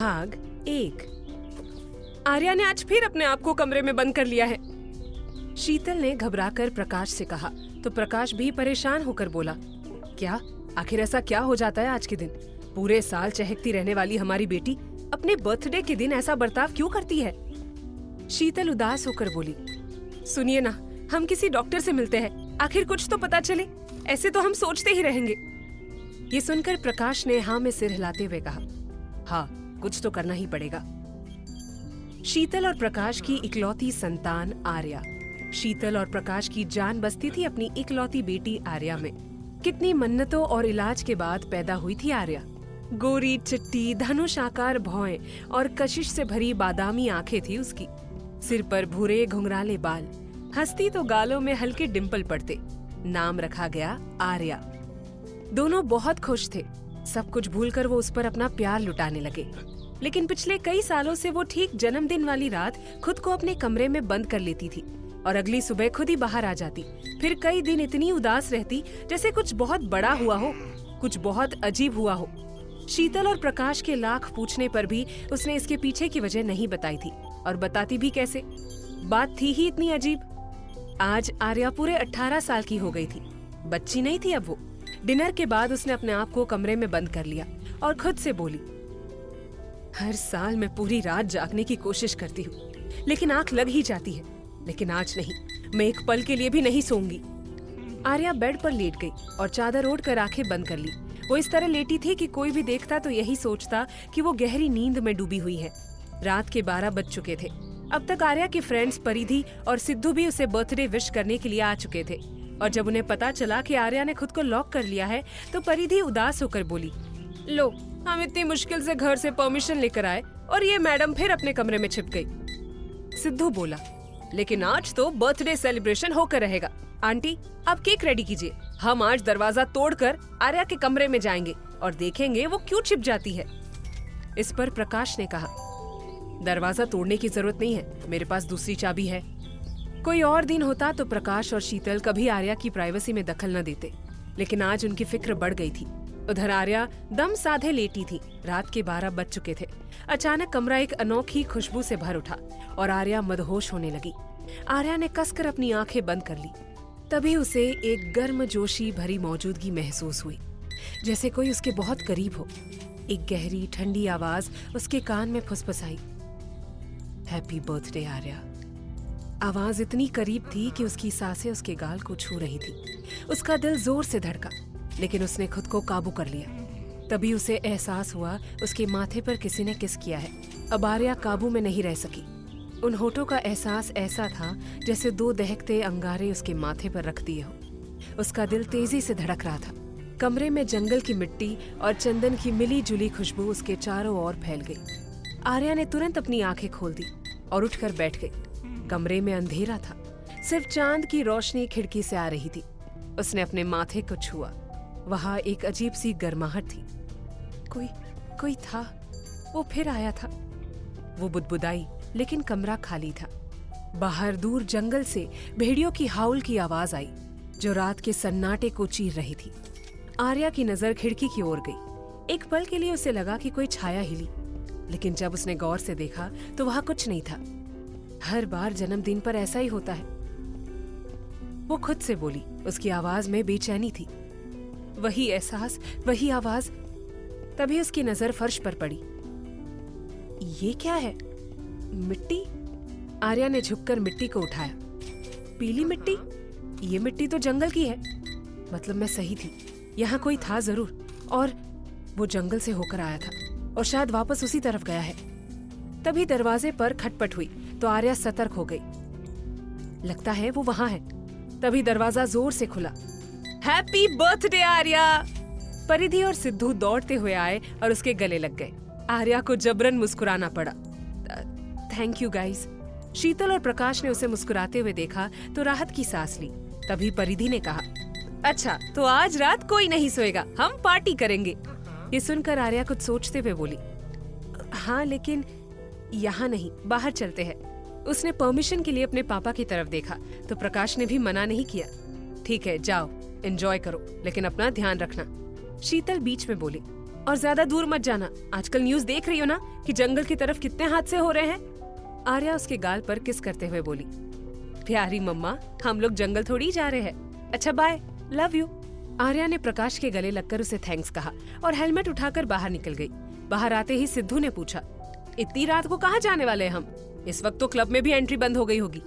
भाग 1। आर्या ने आज फिर अपने आप को कमरे में बंद कर लिया है। शीतल ने घबराकर प्रकाश से कहा तो प्रकाश भी परेशान होकर बोला, क्या आखिर ऐसा क्या हो जाता है आज के दिन? पूरे साल चहकती रहने वाली हमारी बेटी अपने बर्थडे के दिन ऐसा बर्ताव क्यों करती है? शीतल उदास होकर बोली, सुनिए ना, हम किसी डॉक्टर से मिलते हैं, आखिर कुछ तो पता चले, ऐसे तो हम सोचते ही रहेंगे। ये सुनकर प्रकाश ने हाँ में सिर हिलाते हुए कहा, हाँ, कुछ तो करना ही पड़ेगा। शीतल और प्रकाश की इकलौती संतान आर्या। शीतल और प्रकाश की जान बसती थी अपनी इकलौती बेटी आर्या में। कितनी मन्नतों और इलाज के बाद पैदा हुई थी आर्या। गोरी चिट्टी धनुष आकार भौएं और कशिश से भरी बादामी आंखें थी उसकी। सिर पर भूरे घुंघराले बाल, हंसती तो गालों में हल्के डिंपल पड़ते। नाम रखा गया आर्या। दोनों बहुत खुश थे। सब कुछ भूलकर वो उस पर अपना प्यार लुटाने लगे। लेकिन पिछले कई सालों से वो ठीक जन्मदिन वाली रात खुद को अपने कमरे में बंद कर लेती थी और अगली सुबह खुद ही बाहर आ जाती। फिर कई दिन इतनी उदास रहती जैसे कुछ बहुत बड़ा हुआ हो, कुछ बहुत अजीब हुआ हो। शीतल और प्रकाश के लाख पूछने पर भी उसने इसके पीछे की वजह नहीं बताई थी, और बताती भी कैसे? बात थी ही इतनी अजीब। आज आर्या पूरे 18 साल की हो गई थी। बच्ची नहीं थी अब वो। डिनर के बाद उसने अपने आप को कमरे में बंद कर लिया और खुद से बोली, हर साल मैं पूरी रात जागने की कोशिश करती हूँ, लेकिन आंख लग ही जाती है। लेकिन आज नहीं, मैं एक पल के लिए भी नहीं सोऊंगी। आर्या बेड पर लेट गई और चादर ओढ़कर आंखें बंद कर ली। वो इस तरह लेटी थी कि कोई भी देखता तो यही सोचता कि वो गहरी नींद में डूबी हुई है। रात के 12 बज चुके थे। अब तक आर्या के फ्रेंड्स परिधि और सिद्धू भी उसे बर्थडे विश करने के लिए आ चुके थे, और जब उन्हें पता चला कि आर्या ने खुद को लॉक कर लिया है तो परिधि उदास होकर बोली, लो, हम इतनी मुश्किल से घर से परमिशन लेकर आए और ये मैडम फिर अपने कमरे में छिप गई। सिद्धू बोला, लेकिन आज तो बर्थडे सेलिब्रेशन होकर रहेगा। आंटी, आप केक रेडी कीजिए। हम आज दरवाजा तोड़कर आर्या के कमरे में जाएंगे और देखेंगे वो क्यों छिप जाती है। इस पर प्रकाश ने कहा, दरवाजा तोड़ने की जरूरत नहीं है, मेरे पास दूसरी चाबी है। कोई और दिन होता तो प्रकाश और शीतल कभी आर्या की प्राइवेसी में दखल न देते, लेकिन आज उनकी फिक्र बढ़ गई थी। उधर आर्या दम साधे लेटी थी। रात के 12 बज चुके थे। अचानक कमरा एक अनोखी खुशबू से भर उठा और आर्या मदहोश होने लगी। आर्या ने कसकर अपनी आंखें बंद कर ली। तभी उसे एक गर्मजोशी भरी मौजूदगी महसूस हुई, जैसे कोई उसके बहुत करीब हो। एक गहरी ठंडी आवाज उसके कान में फुसफुसाई, हैप्पी बर्थडे आर्या। आवाज इतनी करीब थी कि उसकी सांसें उसके गाल को छू रही थी। उसका दिल जोर से धड़का, लेकिन उसने खुद को काबू कर लिया। तभी उसे एहसास हुआ उसके माथे पर किसी ने किस किया है। अब आर्या काबू में नहीं रह सकी। उन होठों का एहसास ऐसा था जैसे 2 दहकते अंगारे उसके माथे पर रख दिए हो। उसका दिल तेजी से धड़क रहा था। कमरे में जंगल की मिट्टी और चंदन की मिली जुली खुशबू उसके चारों ओर फैल गई। आर्या ने तुरंत अपनी आंखें खोल दी और उठकर बैठ गई। कमरे में अंधेरा था, सिर्फ चांद की रोशनी खिड़की से आ रही थी। उसने अपने माथे को छुआ। वहां एक अजीब सी गर्माहट थी। कोई था, वो फिर आया था। वो बुदबुदाई, लेकिन कमरा खाली था। बाहर दूर जंगल से भेड़ियों की हाउल की आवाज आई, जो रात के सन्नाटे को चीर रही थी। आर्या की नजर खिड़की की ओर गई। एक पल के लिए उसे लगा कि कोई छाया हिली, लेकिन जब उसने गौर से देखा तो वहां कुछ नहीं था। हर बार जन्मदिन पर ऐसा ही होता है, वो खुद से बोली। उसकी आवाज में बेचैनी थी। वही एहसास, वही आवाज। तभी उसकी नजर फर्श पर पड़ी। ये क्या है? मिट्टी। आर्या ने झुककर मिट्टी को उठाया। पीली मिट्टी? ये मिट्टी तो जंगल की है। मतलब मैं सही थी, यहाँ कोई था जरूर, और वो जंगल से होकर आया था और शायद वापस उसी तरफ गया है। तभी दरवाजे पर खटपट हुई तो आर्या सतर्क हो गई। लगता है वो वहां है। तभी दरवाजा जोर से खुला। Happy birthday Arya! परिधि और सिद्धू दौड़ते हुए आए और उसके गले लग गए। आर्या को जबरन मुस्कुराना पड़ा। Thank you guys. शीतल और प्रकाश ने उसे मुस्कुराते हुए देखा तो राहत की सांस ली। तभी परिधि ने कहा, अच्छा, तो आज रात कोई नहीं सोएगा, हम पार्टी करेंगे। ये सुनकर आर्या कुछ सोचते हुए बोली, हाँ, लेकिन यहाँ नहीं, बाहर चलते हैं। उसने परमिशन के लिए अपने पापा की तरफ देखा तो प्रकाश ने भी मना नहीं किया। ठीक है, जाओ, एंजॉय करो, लेकिन अपना ध्यान रखना। शीतल बीच में बोली, और ज्यादा दूर मत जाना, आजकल न्यूज देख रही हो ना कि जंगल की तरफ कितने हादसे हो रहे हैं। आर्या उसके गाल पर किस करते हुए बोली, प्यारी मम्मा, हम लोग जंगल थोड़ी जा रहे हैं। अच्छा बाय, लव यू। आर्या ने प्रकाश के गले लगकर उसे थैंक्स कहा और हेलमेट उठाकर बाहर निकल गई। बाहर आते ही सिद्धू ने पूछा, इतनी रात को कहाँ जाने वाले हैं हम? इस वक्त तो क्लब में भी एंट्री बंद हो गई होगी।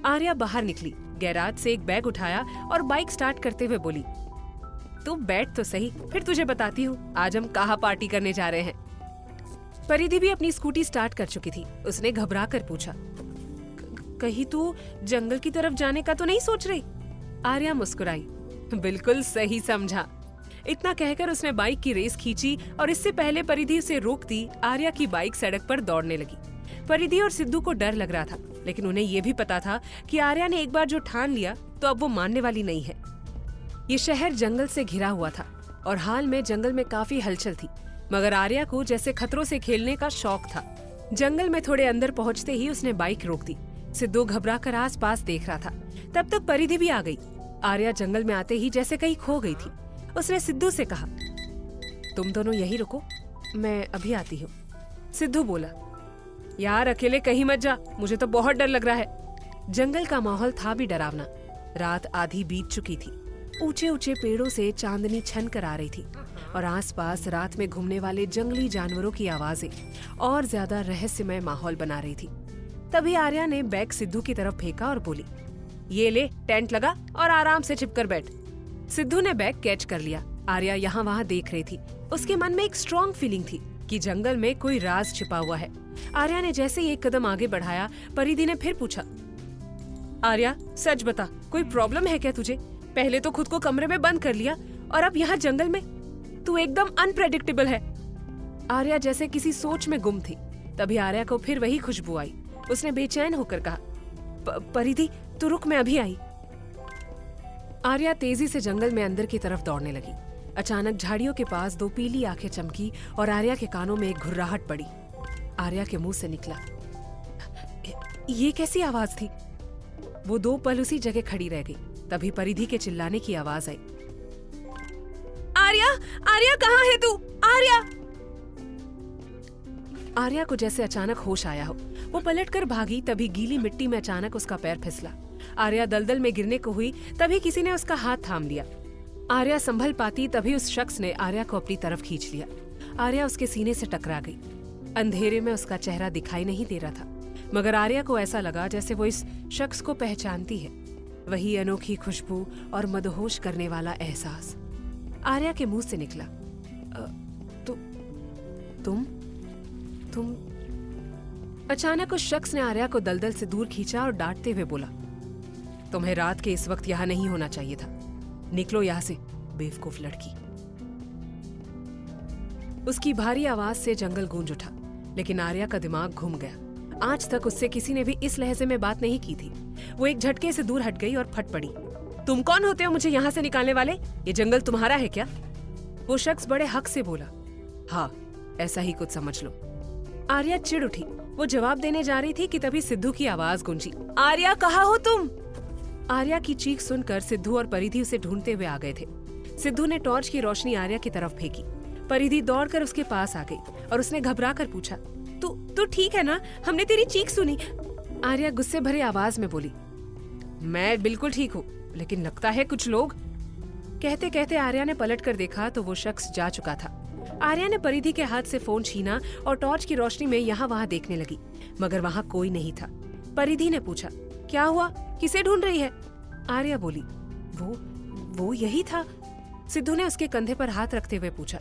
आर्या बाहर निकली, गैराज से एक बैग उठाया और बाइक स्टार्ट करते हुए बोली, तू बैठ तो सही, फिर तुझे बताती हूँ आज हम कहाँ पार्टी करने जा रहे हैं। परिधि भी अपनी स्कूटी स्टार्ट कर चुकी थी। उसने घबरा कर पूछा, कहीं तू जंगल की तरफ जाने का तो नहीं सोच रही? आर्या मुस्कुराई, बिल्कुल सही समझा। इतना कहकर उसने बाइक की रेस खींची और इससे पहले परिधि उसे रोकती आर्या की बाइक सड़क पर दौड़ने लगी। परिधि और सिद्धू को डर लग रहा था, लेकिन उन्हें यह भी पता था कि आर्या ने एक बार जो ठान लिया तो अब वो मानने वाली नहीं है। ये शहर जंगल से घिरा हुआ था और हाल में जंगल में काफी हलचल थी, मगर आर्या को जैसे खतरों से खेलने का शौक था। जंगल में थोड़े अंदर पहुंचते ही उसने बाइक रोक दी। सिद्धू घबरा कर आस पास देख रहा था। तब तक परिधि भी आ गई। आर्या जंगल में आते ही जैसे कहीं खो गई थी। उसने सिद्धू से कहा, तुम दोनों यहीं रुको, मैं अभी आती हूँ। सिद्धू बोला, यार अकेले कहीं मत जा, मुझे तो बहुत डर लग रहा है। जंगल का माहौल था भी डरावना। रात आधी बीत चुकी थी। ऊंचे ऊंचे पेड़ों से चांदनी छन कर आ रही थी और आसपास रात में घूमने वाले जंगली जानवरों की आवाजें और ज्यादा रहस्यमय माहौल बना रही थी। तभी आर्या ने बैग सिद्धू की तरफ फेंका और बोली, ये ले, टेंट लगा और आराम से छिपकर बैठ। सिद्धू ने बैग कैच कर लिया। आर्या यहाँ वहाँ देख रही थी। उसके मन में एक स्ट्रॉन्ग फीलिंग थी कि जंगल में कोई राज छिपा हुआ है। आर्या ने जैसे ही एक कदम आगे बढ़ाया, परिधि ने फिर पूछा, आर्या सच बता, कोई प्रॉब्लम है क्या तुझे? पहले तो खुद को कमरे में बंद कर लिया और अब यहाँ जंगल में। तू एकदम अनप्रेडिक्टेबल है। आर्या जैसे किसी सोच में गुम थी। तभी आर्या को फिर वही खुशबू आई। उसने बेचैन होकर कहा, परिधि तू रुक, मैं अभी आई। आर्या तेजी से जंगल में अंदर की तरफ दौड़ने लगी। अचानक झाड़ियों के पास दो पीली आंखें चमकी और आर्या के कानों में एक घुर्राहट पड़ी। आर्या के मुंह से निकला, ये कैसी आवाज थी? वो दो पल उसी जगह खड़ी रह गई। तभी परिधि के चिल्लाने की आवाज आई, आर्या, आर्या कहाँ है तू? आर्या! आर्या को जैसे अचानक होश आया हो। वो पलटकर भागी। तभी गीली मिट्टी में अचानक उसका पैर फिसला। आर्या दलदल में गिरने को हुई। तभी किसी ने उसका हाथ थाम लिया। आर्या संभल पाती तभी उस शख्स ने आर्या को अपनी तरफ खींच लिया। आर्या उसके सीने से टकरा गई। अंधेरे में उसका चेहरा दिखाई नहीं दे रहा था, मगर आर्या को ऐसा लगा जैसे वो इस शख्स को पहचानती है। वही अनोखी खुशबू और मदहोश करने वाला एहसास। आर्या के मुंह से निकला, तुम। अचानक उस शख्स ने आर्या को दलदल से दूर खींचा और डांटते हुए बोला, तुम्हें रात के इस वक्त यहाँ नहीं होना चाहिए था। निकलो यहाँ से, बेवकूफ लड़की। उसकी भारी आवाज से जंगल गूंज उठा, लेकिन आर्या का दिमाग घूम गया। आज तक उससे किसी ने भी इस लहजे में बात नहीं की थी। वो एक झटके से दूर हट गई और फट पड़ी। तुम कौन होते हो मुझे यहाँ से निकालने वाले? ये जंगल तुम्हारा है क्या? वो शख्स बड़े हक से बोला। हाँ, ऐसा ही कुछ समझ लो। आर्या चिढ़ उठी। वो जवाब देने जा रही थी कि तभी सिद्धू की आवाज गूंजी, आर्या कहाँ हो तुम? आर्या की चीख सुनकर सिद्धू और परिधि उसे ढूंढते हुए आ गए थे। सिद्धू ने टॉर्च की रोशनी आर्या की तरफ फेंकी। परिधि दौड़कर उसके पास आ गई और उसने घबरा कर पूछा, तू ठीक है ना? हमने तेरी चीख सुनी। आर्या गुस्से भरे आवाज में बोली, मैं बिल्कुल ठीक हूँ, लेकिन लगता है कुछ लोग। कहते कहते आर्या ने पलट कर देखा तो वो शख्स जा चुका था। आर्या ने परिधि के हाथ से फोन छीना और टॉर्च की रोशनी में यहाँ वहाँ देखने लगी, मगर वहाँ कोई नहीं था। परिधि ने पूछा, क्या हुआ? किसे ढूंढ रही है? आर्या बोली, वो यही था। सिद्धू ने उसके कंधे पर हाथ रखते हुए पूछा,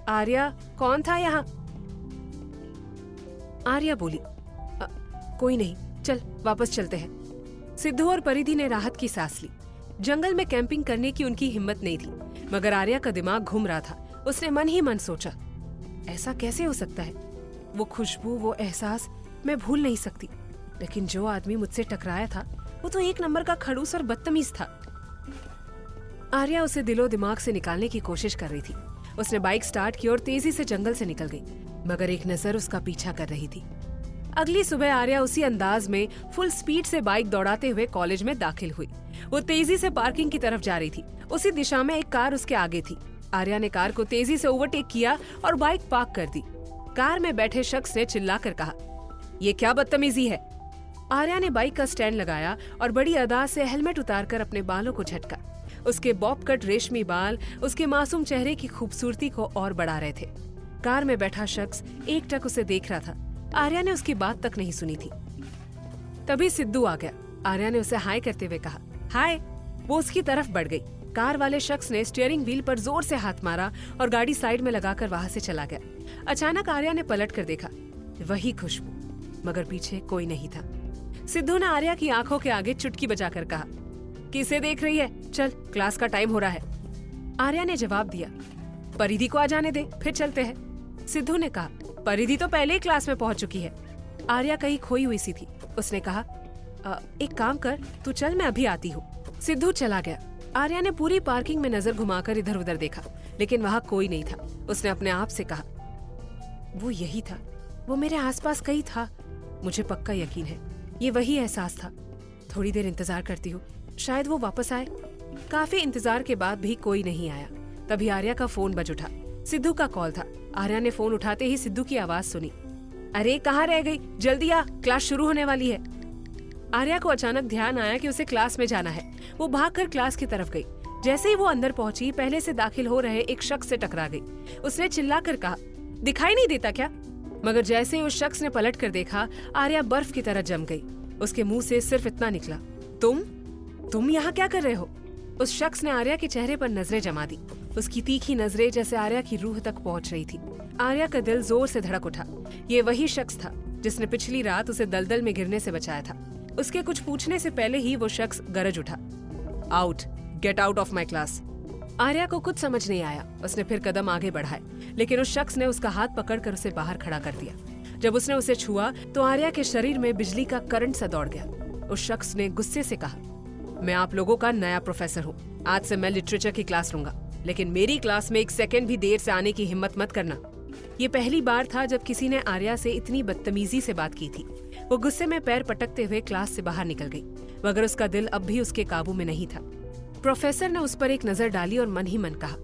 आर्या कौन था यहाँ? आर्या बोली, कोई नहीं, चल वापस चलते हैं। सिद्धू और परिधि ने राहत की सांस ली। जंगल में कैंपिंग करने की उनकी हिम्मत नहीं थी, मगर आर्या का दिमाग घूम रहा था। उसने मन ही मन सोचा, ऐसा कैसे हो सकता है? वो खुशबू, वो एहसास मैं भूल नहीं सकती, लेकिन जो आदमी मुझसे टकराया था वो तो एक नंबर का खड़ूस और बदतमीज था। आर्या उसे दिलो दिमाग से निकालने की कोशिश कर रही थी। उसने बाइक स्टार्ट की और तेजी से जंगल से निकल गई, मगर एक नजर उसका पीछा कर रही थी। अगली सुबह आर्या उसी अंदाज में फुल स्पीड से बाइक दौड़ाते हुए कॉलेज में दाखिल हुई। वो तेजी से पार्किंग की तरफ जा रही थी। उसी दिशा में एक कार उसके आगे थी। आर्या ने कार को तेजी से ओवरटेक किया और बाइक पार्क कर दी। कार में बैठे शख्स ने चिल्लाकर कहा, ये क्या बदतमीजी है। आर्या ने बाइक का स्टैंड लगाया और बड़ी अदा से हेलमेट उतारकर अपने बालों को झटका। उसके बॉब कट रेशमी बाल उसके मासूम चेहरे की खूबसूरती को और बढ़ा रहे थे। कार में बैठा शख्स एकटक उसे देख रहा था। आर्या ने उसकी बात तक नहीं सुनी थी। तभी सिद्धू आ गया। आर्या ने उसे हाय करते हुए कहा, हाय। वो उसकी तरफ बढ़ गई। कार वाले शख्स ने स्टीयरिंग व्हील पर जोर से हाथ मारा और गाड़ी साइड में लगाकर वहां से चला गया। अचानक आर्या ने पलट कर देखा, वही खुशबू, मगर पीछे कोई नहीं था। सिद्धू ने आर्या की आंखों के आगे चुटकी बजाकर कहा, किसे देख रही है, चल क्लास का टाइम हो रहा है। आर्या ने जवाब दिया, परिधि को आ जाने दे, फिर चलते हैं। सिद्धू ने कहा, परिधि तो पहले ही क्लास में पहुंच चुकी है। आर्या कहीं खोई हुई सी थी। उसने कहा, एक काम कर, तू चल, मैं अभी आती हूँ। सिद्धू चला गया। आर्या ने पूरी पार्किंग में नजर घुमाकर इधर उधर देखा, लेकिन वहाँ कोई नहीं था। उसने अपने आप से कहा, वो यही था, वो मेरे आसपास कहीं था। मुझे पक्का यकीन है ये वही एहसास था। थोड़ी देर इंतजार करती हूँ, शायद वो वापस आए। काफी इंतजार के बाद भी कोई नहीं आया। तभी आर्या का फोन बज उठा। सिद्धू का कॉल था। आर्या ने फोन उठाते ही सिद्धू की आवाज सुनी, अरे कहाँ रह गई, जल्दी आ, क्लास शुरू होने वाली है। आर्या को अचानक ध्यान आया कि उसे क्लास में जाना है। वो भागकर क्लास की तरफ गई। जैसे ही वो अंदर पहुंची, पहले से दाखिल हो रहे एक शख्स से टकरा गई। उसने चिल्लाकर कहा, दिखाई नहीं देता क्या? मगर जैसे ही उस शख्स ने पलट कर देखा, आर्या बर्फ की तरह जम गई। उसके मुंह से सिर्फ इतना निकला, तुम यहाँ क्या कर रहे हो? उस शख्स ने आर्या के चेहरे पर नजरें जमा दी। उसकी तीखी नजरें जैसे आर्या की रूह तक पहुंच रही थी। आर्या का दिल जोर से धड़क उठा। ये वही शख्स था जिसने पिछली रात उसे दलदल में गिरने से बचाया था। उसके कुछ पूछने से पहले ही वो शख्स गरज उठा, out, get out of my class. Arya को कुछ समझ नहीं आया। उसने फिर कदम आगे बढ़ाए, लेकिन उस शख्स ने उसका हाथ पकड़कर उसे बाहर खड़ा कर दिया। जब उसने उसे छुआ तो आर्या के शरीर में बिजली का करंट सा दौड़ गया। उस शख्स ने गुस्से से कहा, मैं आप लोगों का नया प्रोफेसर हूँ। आज से मैं लिटरेचर की क्लास लूंगा, लेकिन मेरी क्लास में एक सेकंड भी देर से आने की हिम्मत मत करना। ये पहली बार था जब किसी ने आर्या से इतनी बदतमीजी से बात की थी। वो गुस्से में पैर पटकते हुए क्लास से बाहर निकल गई, मगर उसका दिल अब भी उसके काबू में नहीं था। प्रोफेसर ने उस पर एक नजर डाली और मन ही मन कहा,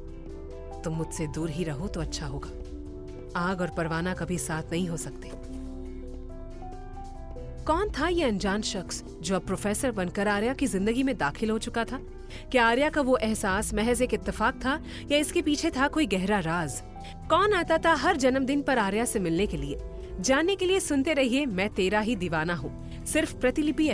तुम मुझसे दूर ही रहो तो अच्छा होगा। आग और परवाना कभी साथ नहीं हो सकते। कौन था ये अनजान शख्स जो अब प्रोफेसर बनकर आर्या की जिंदगी में दाखिल हो चुका था? क्या आर्या का वो एहसास महज एक इत्तेफाक था या इसके पीछे था कोई गहरा राज? कौन आता था हर जन्मदिन पर आर्या से मिलने के लिए? जानने के लिए सुनते रहिए मैं तेरा ही दीवाना हूँ, सिर्फ प्रतिलिपि